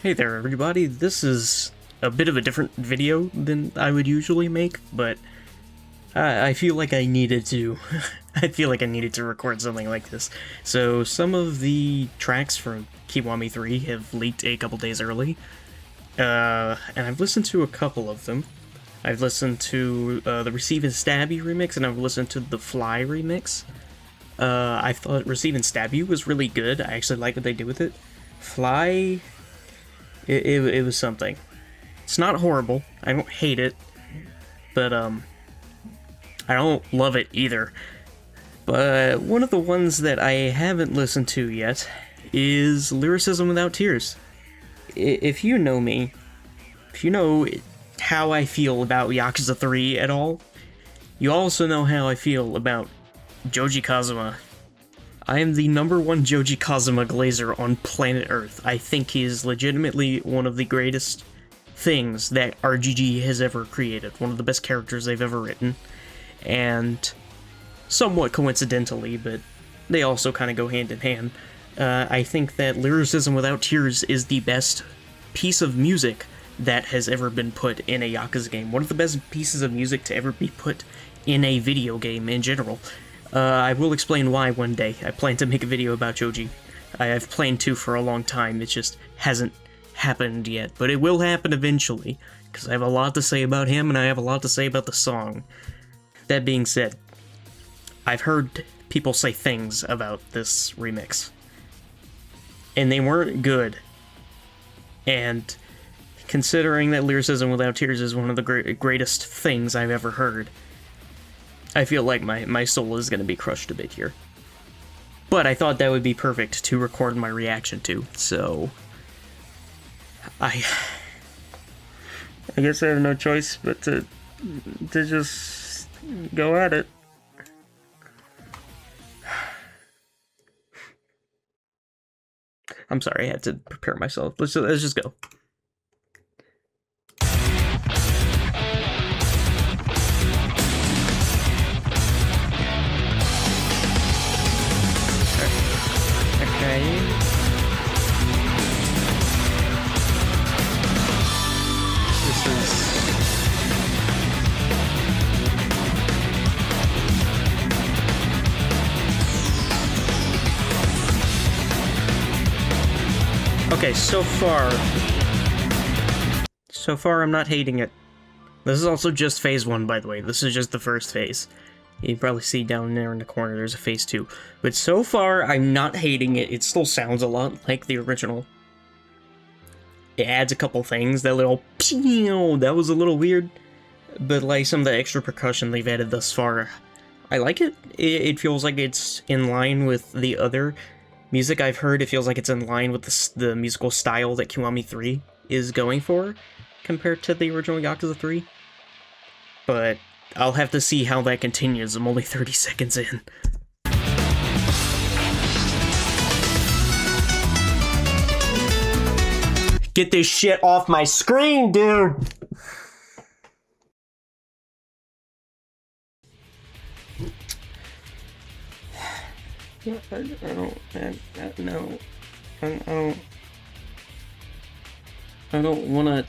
Hey there everybody, this is a bit of a different video than I would usually make, but I feel like I needed to I feel like I needed to record something like this. So some of the tracks from Kiwami 3 have leaked a couple days early, and I've listened to a couple of them. I've listened to the Receive and Stab You remix, and I've listened to the Fly remix. I thought Receive and Stab You was really good. I actually like what they did with it. Fly... It was something. It's not horrible. I don't hate it. But, I don't love it either. But one of the ones that I haven't listened to yet is Lyricism Without Tears. If you know me, if you know how I feel about Yakuza 3 at all, you also know how I feel about Joji Kazama. I am the #1 Joji Kazama glazer on planet Earth. I think he is legitimately one of the greatest things that RGG has ever created. One of the best characters they've ever written. And somewhat coincidentally, but they also kind of go hand in hand, I think that Lyricism Without Tears is the best piece of music that has ever been put in a Yakuza game. One of the best pieces of music to ever be put in a video game in general. I will explain why one day. I plan to make a video about Joji. I have planned to for a long time, it just hasn't happened yet. But it will happen eventually, because I have a lot to say about him, and I have a lot to say about the song. That being said, I've heard people say things about this remix, and they weren't good. And considering that Lyricism Without Tears is one of the greatest things I've ever heard, I feel like my soul is going to be crushed a bit here. But I thought that would be perfect to record my reaction to, so... I guess I have no choice but to just go at it. I'm sorry, I had to prepare myself. Let's just go. This is... Okay, so far I'm not hating it. This is also just phase 1, by the way. This is just the first phase. You can probably see down there in the corner, there's a phase 2. But so far, I'm not hating it. It still sounds a lot like the original. It adds a couple things. That little pew, that was a little weird. But like some of the extra percussion they've added thus far, I like it. It feels like it's in line with the other music I've heard. It feels like it's in line with the musical style that Kiwami 3 is going for, compared to the original Yakuza 3. But I'll have to see how that continues. I'm only 30 seconds in. Get this shit off my screen, dude! Yeah, I don't wanna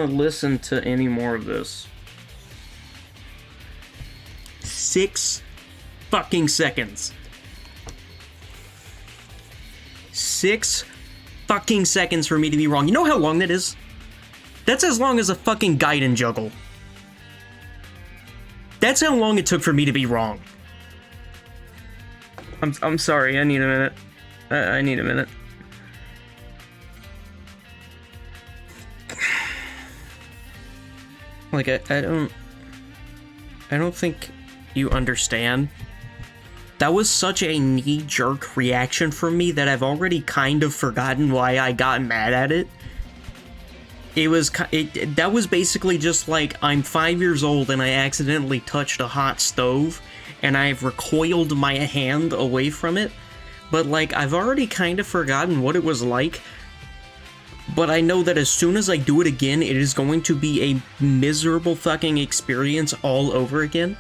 listen to any more of this. 6 fucking seconds. 6 fucking seconds for me to be wrong. You know how long that is? That's as long as a fucking Gaiden juggle. That's how long it took for me to be wrong. I'm sorry, I need a minute. I need a minute. Like, I don't think you understand. That was such a knee-jerk reaction from me that I've already kind of forgotten why I got mad at it. That was basically just like, I'm 5 years old and I accidentally touched a hot stove, and I've recoiled my hand away from it, but like, I've already kind of forgotten what it was like, but I know that as soon as I do it again, it is going to be a miserable fucking experience all over again.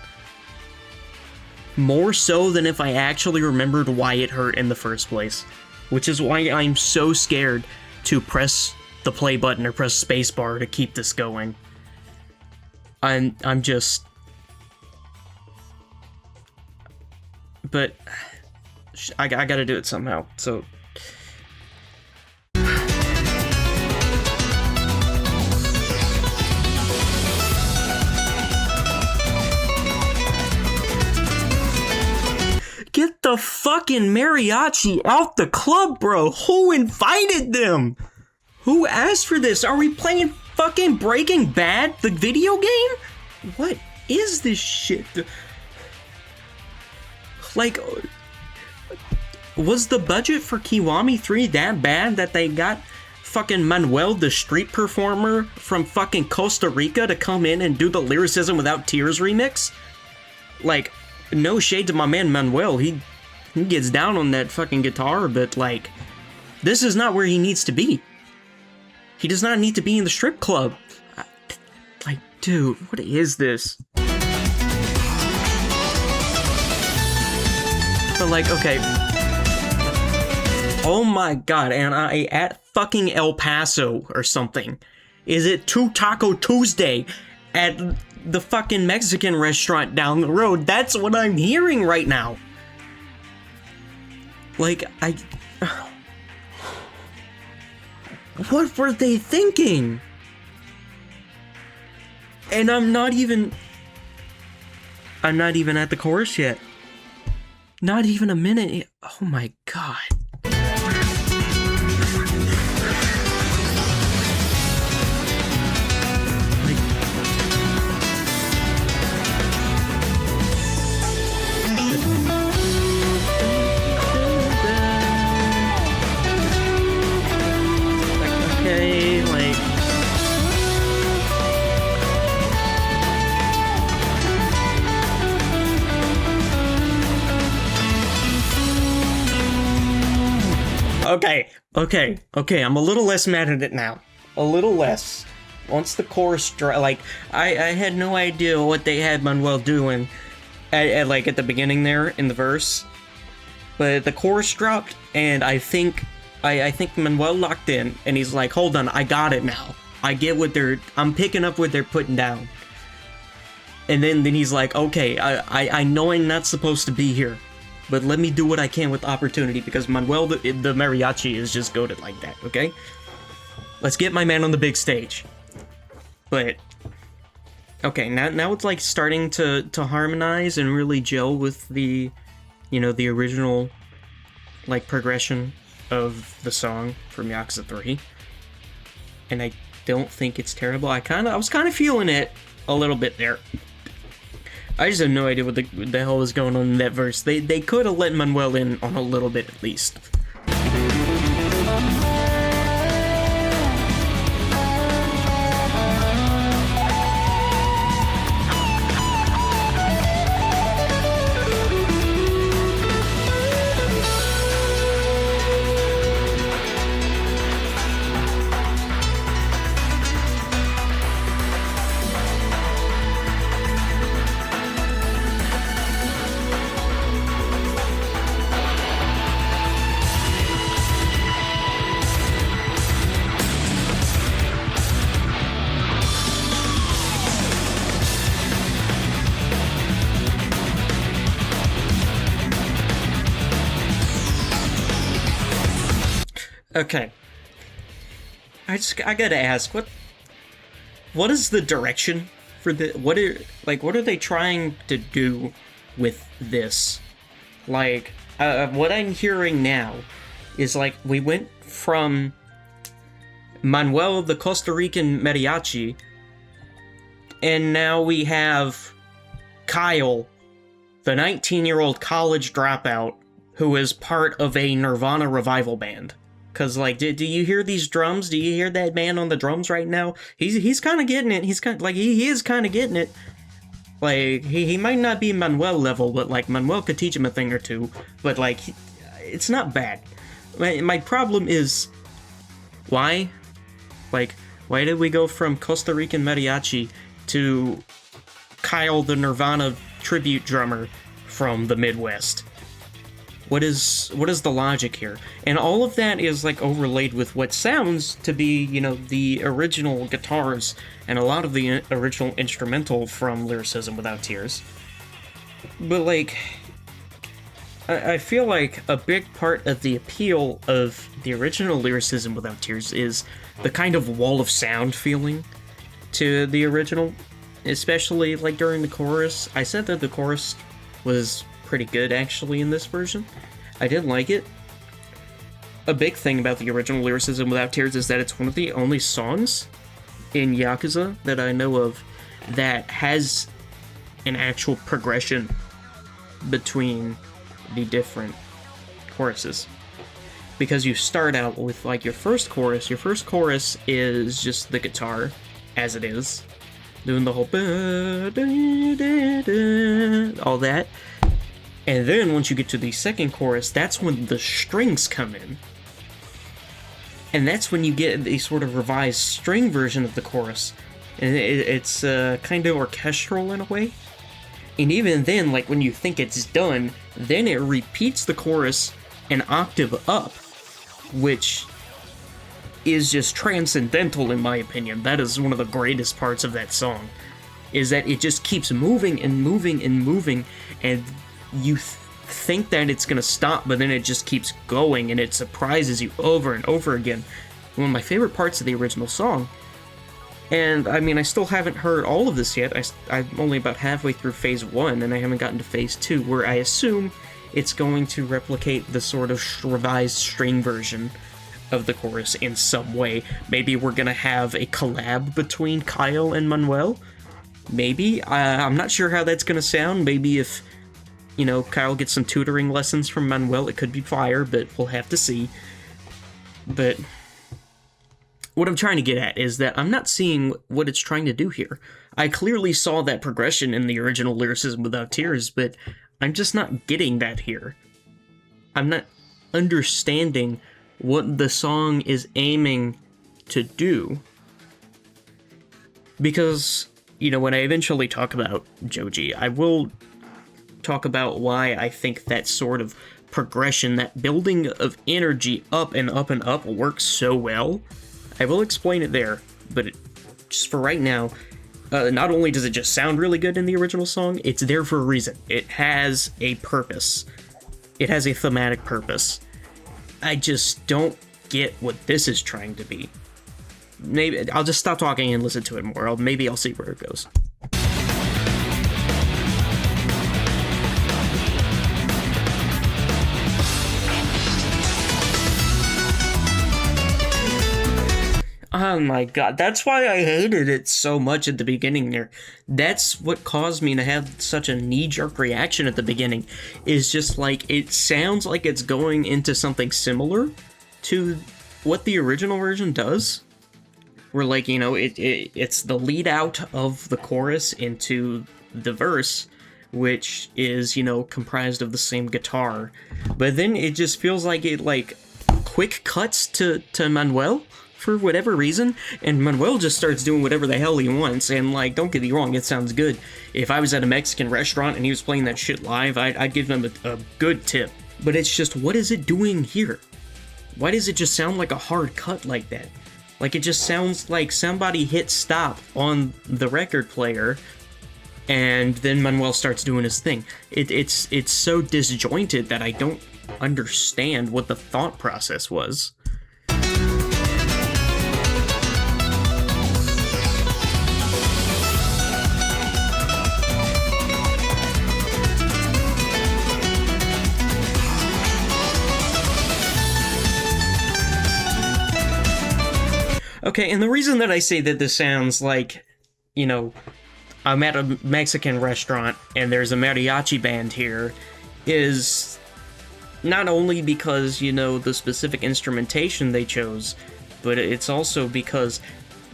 More so than if I actually remembered why it hurt in the first place. Which is why I'm so scared to press the play button or press spacebar to keep this going. I'm just... But I gotta do it somehow, so... Get the fucking mariachi out the club, bro! Who invited them? Who asked for this? Are we playing fucking Breaking Bad, the video game? What is this shit? Like, was the budget for Kiwami 3 that bad that they got fucking Manuel, the street performer from fucking Costa Rica, to come in and do the Lyricism Without Tears remix? Like, no shade to my man Manuel, he gets down on that fucking guitar, but like, this is not where he needs to be. He does not need to be in the strip club. Like, dude, what is this? But like, okay. Oh my god, and I at fucking El Paso or something. Is it Two Taco Tuesday at the fucking Mexican restaurant down the road? That's what I'm hearing right now. Like, what were they thinking? And I'm not even at the chorus yet. Not even a minute. Oh my god. Okay, like... Okay, I'm a little less mad at it now. A little less. Once the chorus like, I had no idea what they had Manuel doing at the beginning there in the verse. But the chorus dropped, and I think Manuel locked in, and he's like, hold on, I got it now. I get what I'm picking up what they're putting down. And then he's like, okay, I know I'm not supposed to be here, but let me do what I can with opportunity, because Manuel, the mariachi, is just goated like that, okay? Let's get my man on the big stage. But, okay, now it's like starting to harmonize and really gel with the, the original, like, progression of the song from Yakuza 3. And I don't think it's terrible. I was kind of feeling it a little bit there. I just have no idea what the hell was going on in that verse. They could have let Manuel in on a little bit at least. Okay. I gotta ask, what is the direction for the, what are they trying to do with this? Like, what I'm hearing now is like, we went from Manuel the Costa Rican mariachi, and now we have Kyle, the 19-year-old college dropout, who is part of a Nirvana revival band. Cause like, do you hear these drums? Do you hear that man on the drums right now? He's kind of getting it. He's kind of like he is kind of getting it. Like he might not be Manuel level, but like Manuel could teach him a thing or two. But like, it's not bad. My problem is why? Like, why did we go from Costa Rican mariachi to Kyle the Nirvana tribute drummer from the Midwest? What is the logic here? And all of that is like overlaid with what sounds to be, you know, the original guitars and a lot of the original instrumental from Lyricism Without Tears. But like, I feel like a big part of the appeal of the original Lyricism Without Tears is the kind of wall of sound feeling to the original, especially like during the chorus. I said that the chorus was pretty good actually in this version. I did like it. A big thing about the original Lyricism Without Tears is that it's one of the only songs in Yakuza that I know of that has an actual progression between the different choruses. Because you start out with like your first chorus is just the guitar as it is, doing the whole all that. And then once you get to the second chorus, that's when the strings come in. And that's when you get a sort of revised string version of the chorus. And it's kind of orchestral in a way. And even then, like when you think it's done, then it repeats the chorus an octave up, which is just transcendental in my opinion. That is one of the greatest parts of that song, is that it just keeps moving and moving and moving, and you think that it's gonna stop, but then it just keeps going, and it surprises you over and over again. One of my favorite parts of the original song. And, I mean, I still haven't heard all of this yet. I'm only about halfway through Phase 1, and I haven't gotten to Phase 2, where I assume it's going to replicate the sort of revised string version of the chorus in some way. Maybe we're gonna have a collab between Kyle and Manuel? Maybe? I'm not sure how that's gonna sound. Maybe if, you know, Kyle gets some tutoring lessons from Manuel, it could be fire, but we'll have to see. But what I'm trying to get at is that I'm not seeing what it's trying to do here. I clearly saw that progression in the original Lyricism Without Tears, but I'm just not getting that here. I'm not understanding what the song is aiming to do. Because, you know, when I eventually talk about Joji, I will talk about why I think that sort of progression, that building of energy up and up and up works so well. I will explain it there, but just for right now, not only does it just sound really good in the original song, it's there for a reason. It has a purpose. It has a thematic purpose. I just don't get what this is trying to be. Maybe I'll just stop talking and listen to it more. Maybe I'll see where it goes. Oh my god, that's why I hated it so much at the beginning there. That's what caused me to have such a knee-jerk reaction at the beginning, is just like, it sounds like it's going into something similar to what the original version does. Where, like, you know, it's the lead out of the chorus into the verse, which is, you know, comprised of the same guitar. But then it just feels like it, like, quick cuts to Manuel for whatever reason, and Manuel just starts doing whatever the hell he wants, and, like, don't get me wrong, it sounds good. If I was at a Mexican restaurant and he was playing that shit live, I'd give him a good tip. But it's just, what is it doing here? Why does it just sound like a hard cut like that? Like, it just sounds like somebody hit stop on the record player, and then Manuel starts doing his thing. It's so disjointed that I don't understand what the thought process was. Okay, and the reason that I say that this sounds like, you know, I'm at a Mexican restaurant and there's a mariachi band here is not only because, you know, the specific instrumentation they chose, but it's also because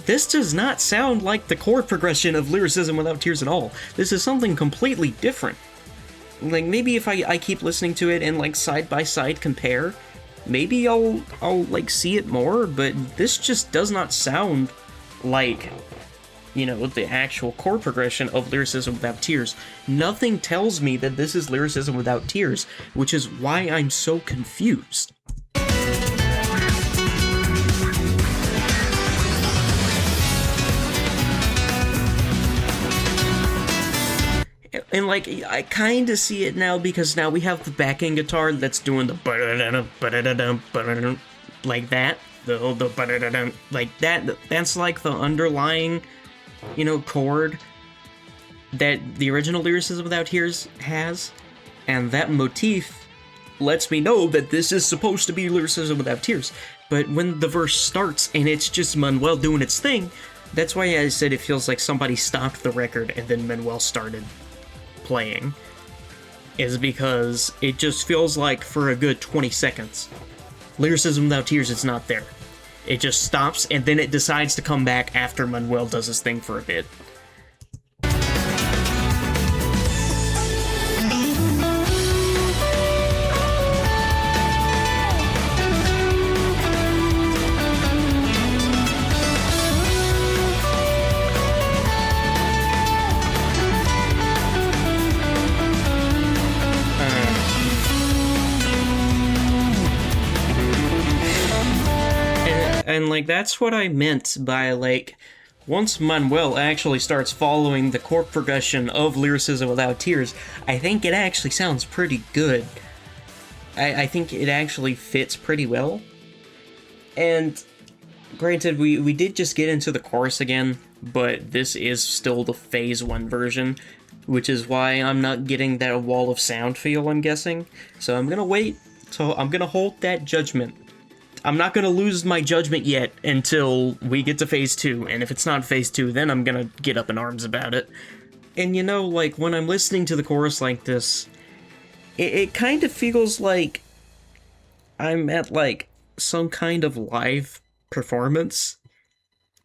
this does not sound like the chord progression of Lyricism Without Tears at all. This is something completely different. Like, maybe if I keep listening to it and, like, side-by-side compare, maybe I'll like see it more, but this just does not sound like the actual chord progression of Lyricism Without Tears. Nothing tells me that this is Lyricism Without Tears, which is why I'm so confused. And, like, I kind of see it now, because now we have the backing guitar that's doing the like that. The like that. That's like the underlying, chord that the original Lyricism Without Tears has. And that motif lets me know that this is supposed to be Lyricism Without Tears. But when the verse starts and it's just Manuel doing its thing, that's why I said it feels like somebody stopped the record and then Manuel started playing, is because it just feels like for a good 20 seconds, Lyricism Without Tears is not there. It just stops, and then it decides to come back after Manuel does his thing for a bit. And, like, that's what I meant by, like, once Manuel actually starts following the chord progression of Lyricism Without Tears, I think it actually sounds pretty good. I think it actually fits pretty well. And, granted, we did just get into the chorus again, but this is still the Phase 1 version, which is why I'm not getting that wall of sound feel, I'm guessing. So I'm gonna wait, so I'm gonna hold that judgment. I'm not gonna lose my judgment yet until we get to Phase 2, and if it's not Phase 2, then I'm gonna get up in arms about it. And like, when I'm listening to the chorus like this, it kind of feels like I'm at, like, some kind of live performance.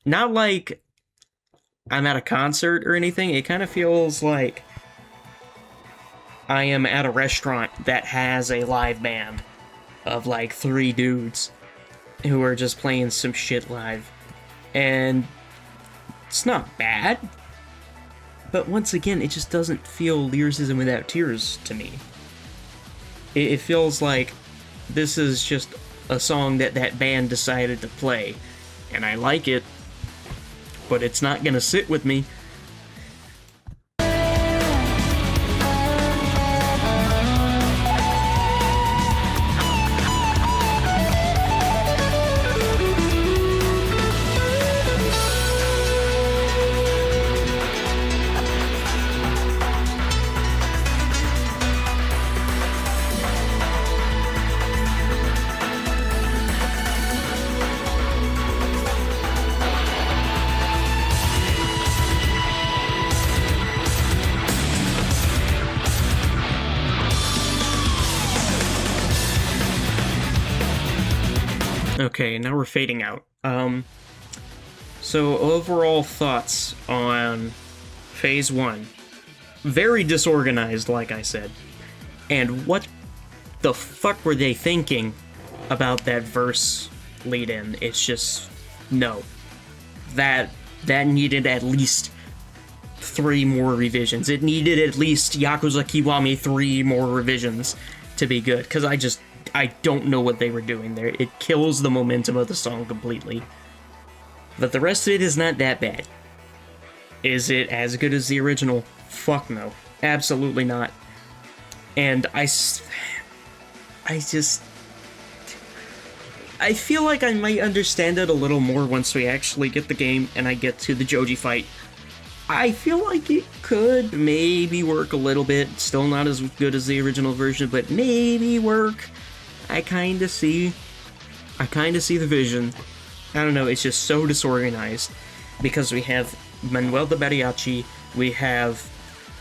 Not like I'm at a concert or anything, it kind of feels like I am at a restaurant that has a live band of, like, 3 dudes who are just playing some shit live. And it's not bad, but once again, it just doesn't feel Lyricism Without Tears to me. It feels like this is just a song that band decided to play, and I like it, but it's not gonna sit with me. Okay, now we're fading out. So overall thoughts on Phase 1. Very disorganized, like I said. And what the fuck were they thinking about that verse lead-in? It's just, no. That needed at least 3 more revisions. It needed at least Yakuza Kiwami 3 more revisions to be good, because I don't know what they were doing there. It kills the momentum of the song completely. But the rest of it is not that bad. Is it as good as the original? Fuck no. Absolutely not. And I feel like I might understand it a little more once we actually get the game and I get to the Joji fight. I feel like it could maybe work a little bit. Still not as good as the original version, but maybe work. I kinda see the vision. I don't know, it's just so disorganized. Because we have Manuel the mariachi, we have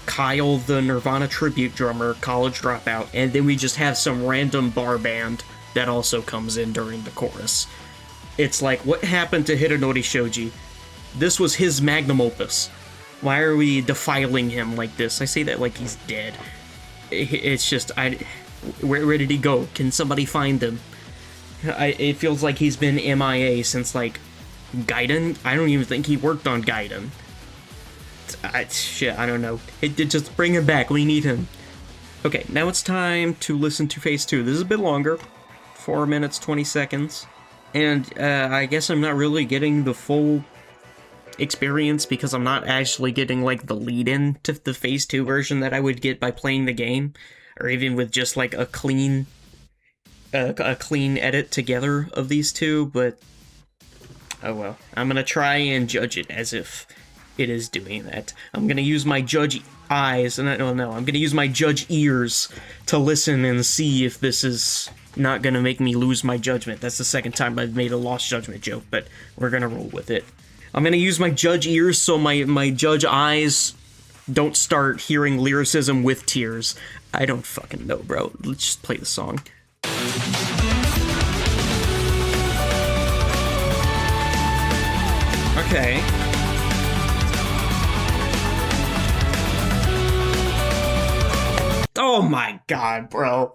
Kyle the Nirvana tribute drummer, college dropout, and then we just have some random bar band that also comes in during the chorus. It's like, what happened to Hidenori Shoji? This was his magnum opus. Why are we defiling him like this? I say that like he's dead. It's just, where did he go? Can somebody find him? It feels like he's been MIA since, like, Gaiden. I don't even think he worked on Gaiden. Shit, I don't know. Just bring him back. We need him. Okay, now it's time to listen to phase 2. This is a bit longer. 4 minutes, 20 seconds. And I guess I'm not really getting the full experience because I'm not actually getting, like, the lead-in to the phase 2 version that I would get by playing the game. Or even with just, like, a clean edit together of these two, but oh well. I'm gonna try and judge it as if it is doing that. I'm gonna use my judge eyes, and I'm gonna use my judge ears to listen and see if this is not gonna make me lose my judgment. That's the second time I've made a lost judgment joke, but we're gonna roll with it. I'm gonna use my judge ears so my judge eyes don't start hearing lyricism with tears. I don't fucking know, bro. Let's just play the song. Okay. Oh my god, bro.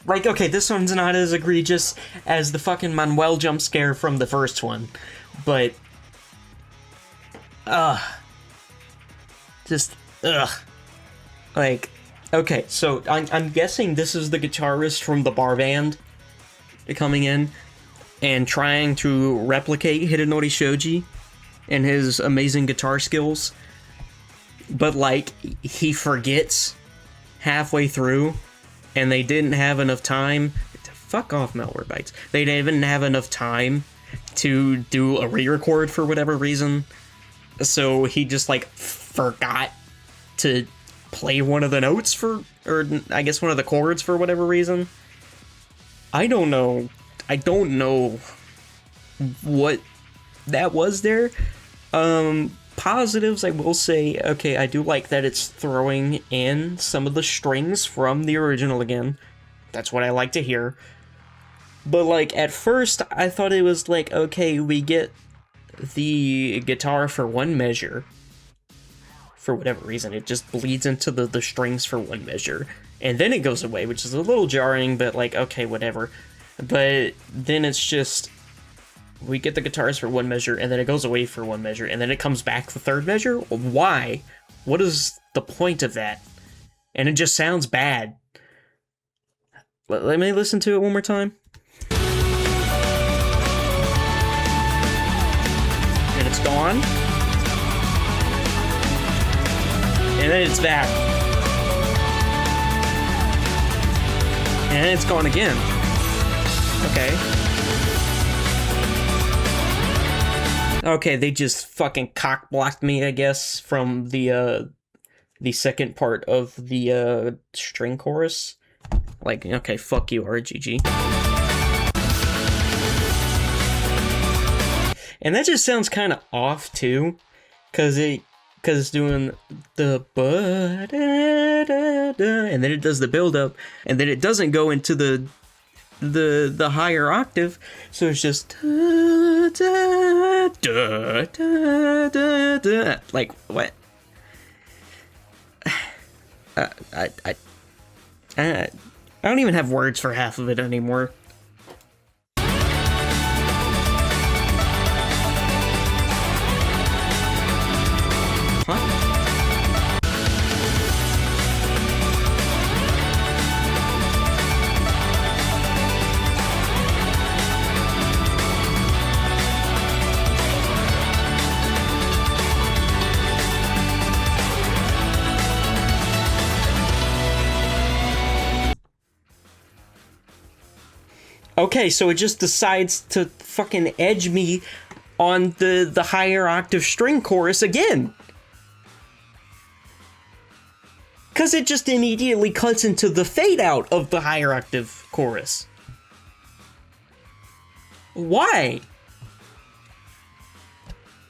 Like, okay, this one's not as egregious as the fucking Manuel jump scare from the first one, but... Just, like, okay, so I'm guessing this is the guitarist from the bar band coming in and trying to replicate Hidenori Shoji and his amazing guitar skills, but, like, he forgets halfway through, and they didn't have enough time. Fuck off, Malware Bytes. They didn't have enough time to do a re-record for whatever reason, so he just, like, forgot to play one of the notes for, or I guess one of the chords for whatever reason. I don't know what that was there. Positives, I will say, okay, I do like that it's throwing in some of the strings from the original again. That's what I like to hear. But, like, at first, I thought it was like, okay, we get the guitar for one measure. For whatever reason, it just bleeds into the strings for one measure. And then it goes away, which is a little jarring, but, like, okay, whatever. But then it's just, we get the guitars for one measure, and then it goes away for one measure, and then it comes back the third measure? Why? What is the point of that? And it just sounds bad. Let me listen to it one more time. And it's gone. And then it's back. And then it's gone again. Okay. Okay, they just fucking cock-blocked me, I guess, from the second part of the, string chorus. Like, okay, fuck you, RGG. And that just sounds kind of off, too, because it's doing the and then it does the build-up, and then it doesn't go into the higher octave, so it's just like, what? I don't even have words for half of it anymore. Okay, so it just decides to fucking edge me on the higher octave string chorus again. Because it just immediately cuts into the fade out of the higher octave chorus. Why?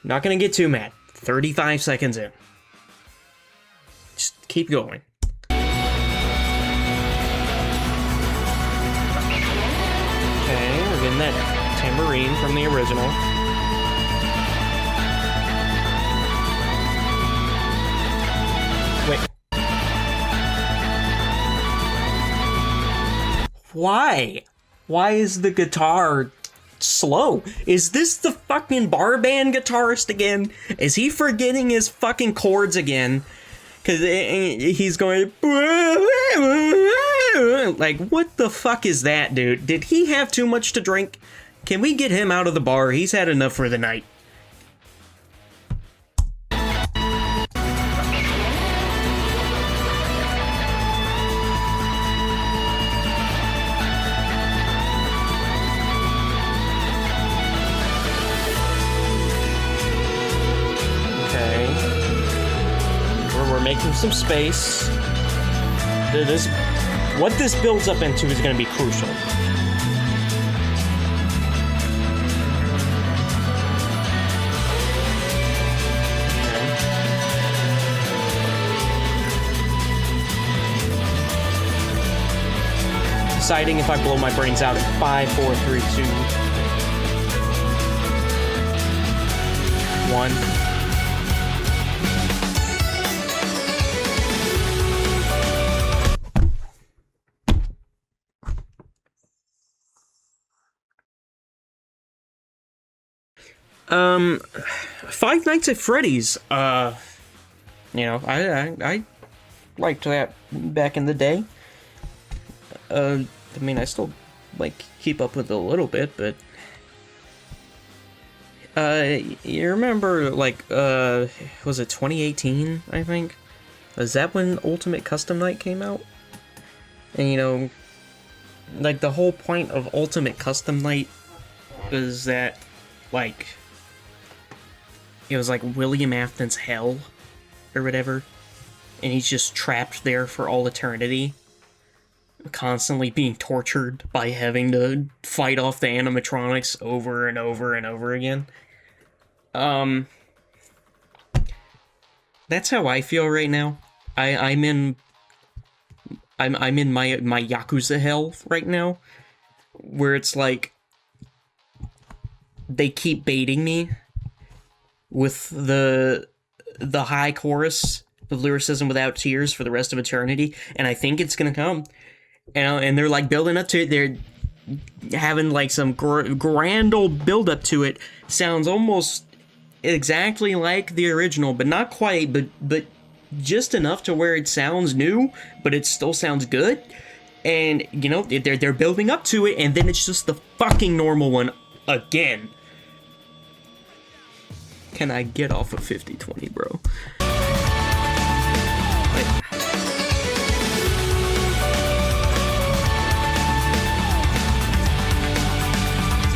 Not gonna get too mad. 35 seconds in. Just keep going. Getting that tambourine from the original. Wait. Why? Why is the guitar slow. Is this the fucking bar band guitarist again? Is he forgetting his fucking chords again? Because he's going... Like, what the fuck is that, dude? Did he have too much to drink? Can we get him out of the bar? He's had enough for the night. Making some space. What this builds up into is going to be crucial. Okay. Deciding if I blow my brains out in 5, 4, 3, 2, 1. Five Nights at Freddy's, you know, I liked that back in the day. I mean, I still, like, keep up with it a little bit, but, you remember, like, was it 2018, I think? Is that when Ultimate Custom Night came out? And, you know, like, the whole point of Ultimate Custom Night was that, like... It was like William Afton's hell, or whatever, and he's just trapped there for all eternity, constantly being tortured by having to fight off the animatronics over and over and over again. That's how I feel right now. I'm in my Yakuza hell right now, where it's like they keep baiting me with the high chorus of Lyricism Without Tears for the rest of eternity, and I think it's gonna come. And they're like building up to it. They're having like some grand old build up to it. Sounds almost exactly like the original, but not quite. But just enough to where it sounds new, but it still sounds good. And you know they're building up to it, and then it's just the fucking normal one again. Can I get off of 50/20, bro?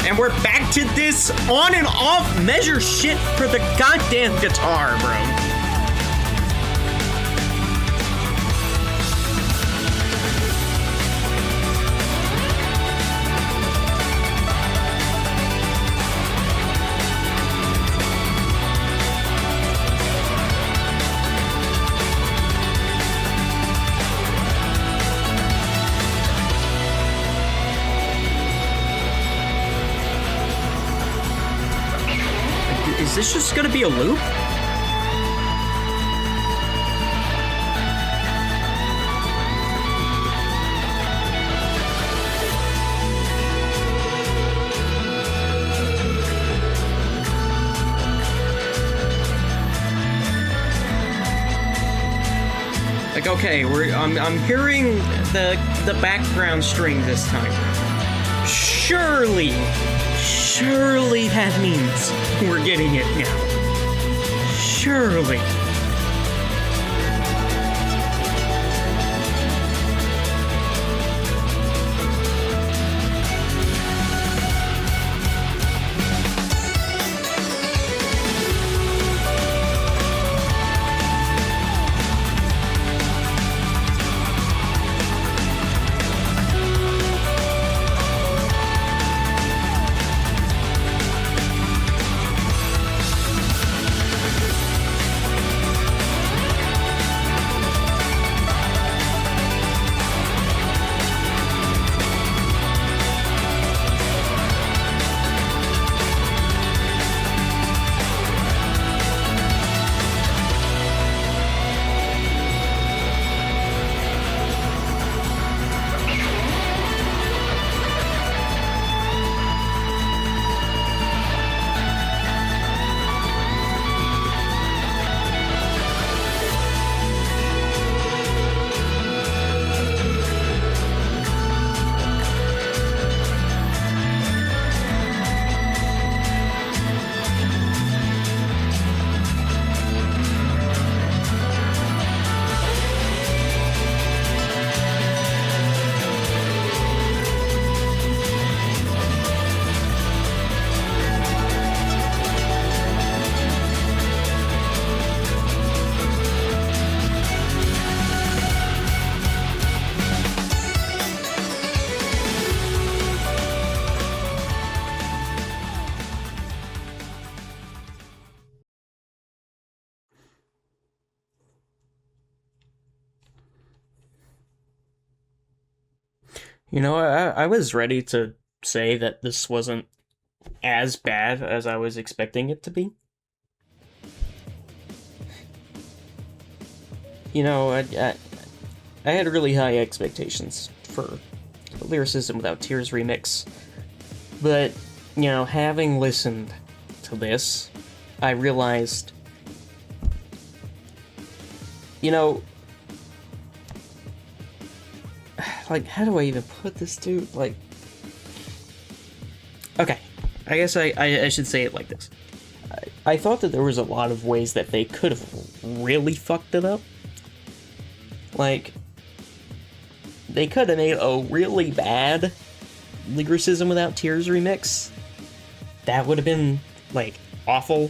And we're back to this on and off measure shit for the goddamn guitar, bro. Is this just gonna be a loop? Like, okay, I'm hearing the background string this time. Surely that means we're getting it now. Surely. You know, I was ready to say that this wasn't as bad as I was expecting it to be. You know, I had really high expectations for Lyricism Without Tears remix, but, you know, having listened to this, I realized, you know, like, how do I even put this, dude? Like, okay, I guess I should say it like this. I thought that there was a lot of ways that they could have really fucked it up. Like, they could have made a really bad Lyricism Without Tears remix. That would have been, like, awful.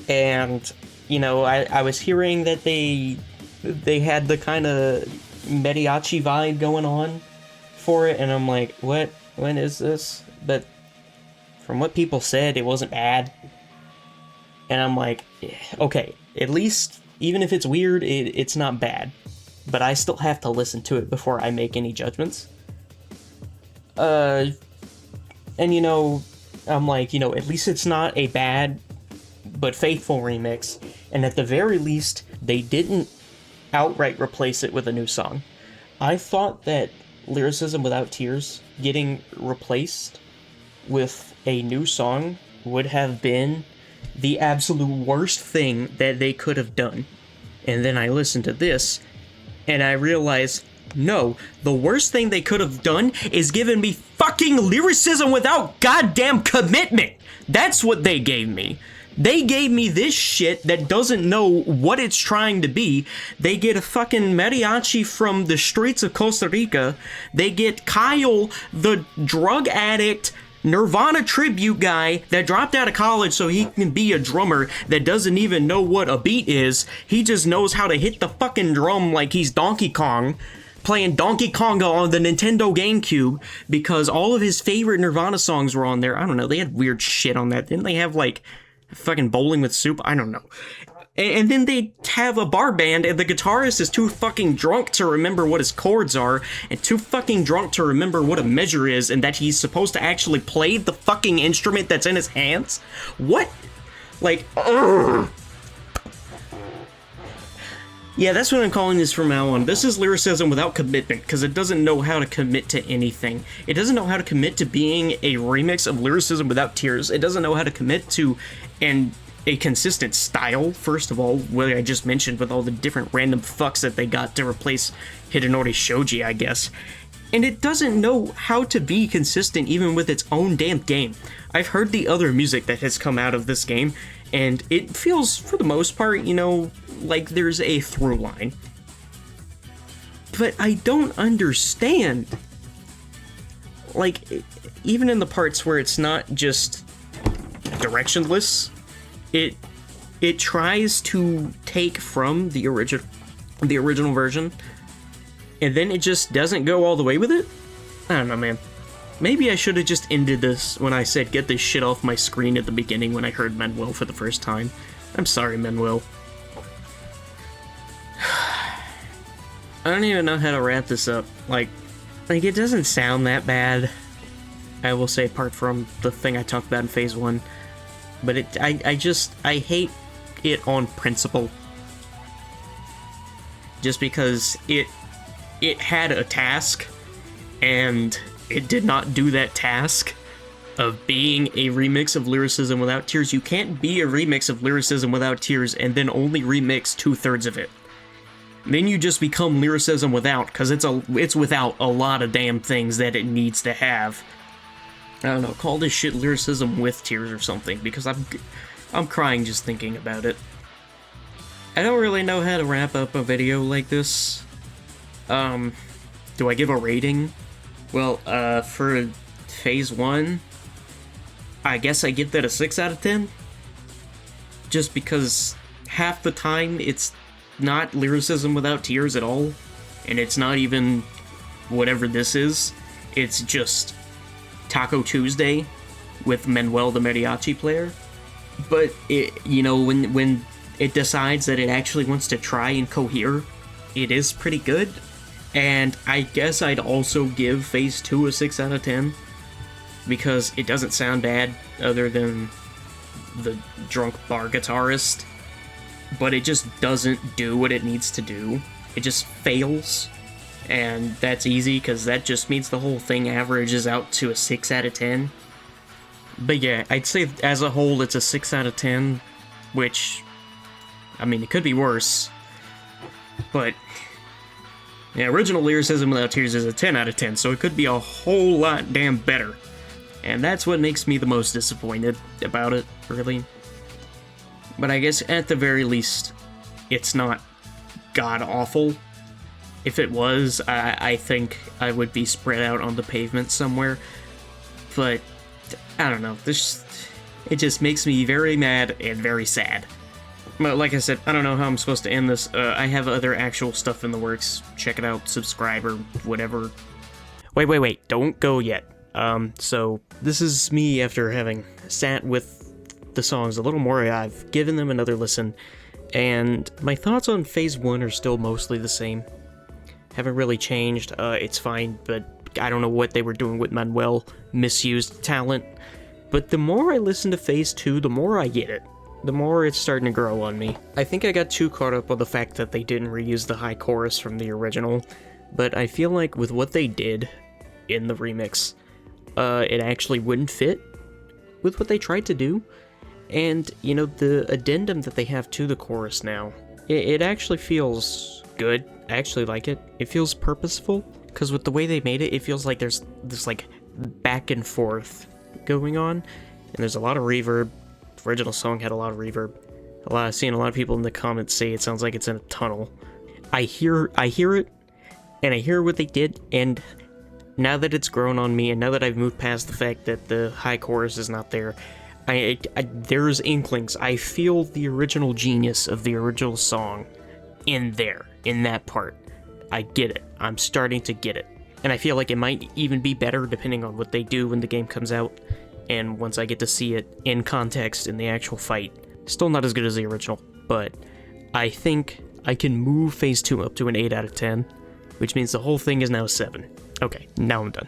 And, you know, I was hearing that they had the kind of mariachi vibe going on for it, and I'm like, what? When is this? But from what people said, it wasn't bad. And I'm like, okay, at least, even if it's weird, it's not bad. But I still have to listen to it before I make any judgments. And, you know, I'm like, you know, at least it's not a bad but faithful remix. And at the very least, they didn't outright replace it with a new song. I thought that Lyricism Without Tears getting replaced with a new song would have been the absolute worst thing that they could have done. And then I listened to this, and I realized, no, the worst thing they could have done is given me fucking lyricism without goddamn commitment. That's what they gave me. They gave me this shit that doesn't know what it's trying to be. They get a fucking mariachi from the streets of Costa Rica. They get Kyle, the drug addict, Nirvana tribute guy that dropped out of college so he can be a drummer that doesn't even know what a beat is. He just knows how to hit the fucking drum like he's Donkey Kong, playing Donkey Konga on the Nintendo GameCube because all of his favorite Nirvana songs were on there. I don't know, they had weird shit on that. Didn't they have, like, fucking Bowling with Soup? I don't know. And then they have a bar band, and the guitarist is too fucking drunk to remember what his chords are, and too fucking drunk to remember what a measure is, and that he's supposed to actually play the fucking instrument that's in his hands? What? Like, ugh. Yeah, that's what I'm calling this from now on. This is lyricism without commitment, because it doesn't know how to commit to anything. It doesn't know how to commit to being a remix of Lyricism Without Tears. It doesn't know how to commit to a consistent style, first of all, what I just mentioned with all the different random fucks that they got to replace Hidenori Shoji, I guess. And it doesn't know how to be consistent even with its own damn game. I've heard the other music that has come out of this game, and it feels, for the most part, you know, like there's a through line. But I don't understand. Like, even in the parts where it's not just directionless, it tries to take from the original version, and then it just doesn't go all the way with it? I don't know, man. Maybe I should have just ended this when I said get this shit off my screen at the beginning when I heard Manuel for the first time. I'm sorry, Manuel. I don't even know how to wrap this up. Like it doesn't sound that bad, I will say, apart from the thing I talked about in Phase 1. But I hate it on principle. Just because it had a task, and it did not do that task of being a remix of Lyricism Without Tears. You can't be a remix of Lyricism Without Tears and then only remix 2/3 of it. Then you just become Lyricism Without, because it's without a lot of damn things that it needs to have. I don't know, call this shit Lyricism with Tears or something, because I'm crying just thinking about it. I don't really know how to wrap up a video like this. Do I give a rating? Well, for Phase 1, I guess I give that a 6 out of 10. Just because half the time it's not Lyricism Without Tears at all, and it's not even whatever this is. It's just Taco Tuesday with Manuel the mariachi player. But it, you know, when it decides that it actually wants to try and cohere, it is pretty good. And I guess I'd also give Phase 2 a 6 out of 10, because it doesn't sound bad other than the drunk bar guitarist, but it just doesn't do what it needs to do. It just fails, and that's easy, because that just means the whole thing averages out to a 6 out of 10. But yeah, I'd say as a whole it's a 6 out of 10, which, I mean, it could be worse, but yeah, original Lyricism Without Tears is a 10 out of 10, so it could be a whole lot damn better. And that's what makes me the most disappointed about it, really. But I guess at the very least, it's not god-awful. If it was, I think I would be spread out on the pavement somewhere. But, I don't know, it just makes me very mad and very sad. But like I said, I don't know how I'm supposed to end this. I have other actual stuff in the works. Check it out, subscribe, or whatever. Wait, don't go yet. So this is me after having sat with the songs a little more. I've given them another listen, and my thoughts on Phase 1 are still mostly the same. Haven't really changed. It's fine, but I don't know what they were doing with Manuel. Misused talent. But the more I listen to Phase 2, the more I get it. The more it's starting to grow on me. I think I got too caught up on the fact that they didn't reuse the high chorus from the original, but I feel like with what they did in the remix, it actually wouldn't fit with what they tried to do. And, you know, the addendum that they have to the chorus now, it actually feels good. I actually like it. It feels purposeful, because with the way they made it, it feels like there's this, like, back and forth going on, and there's a lot of reverb. The original song had a lot of reverb. I've seen a lot of people in the comments say it sounds like it's in a tunnel. I hear it, and I hear what they did, and now that it's grown on me, and now that I've moved past the fact that the high chorus is not there, there's inklings. I feel the original genius of the original song in there, in that part. I get it. I'm starting to get it. And I feel like it might even be better depending on what they do when the game comes out, and once I get to see it in context in the actual fight. Still not as good as the original, but I think I can move Phase 2 up to an 8 out of 10, which means the whole thing is now a 7. Okay, now I'm done.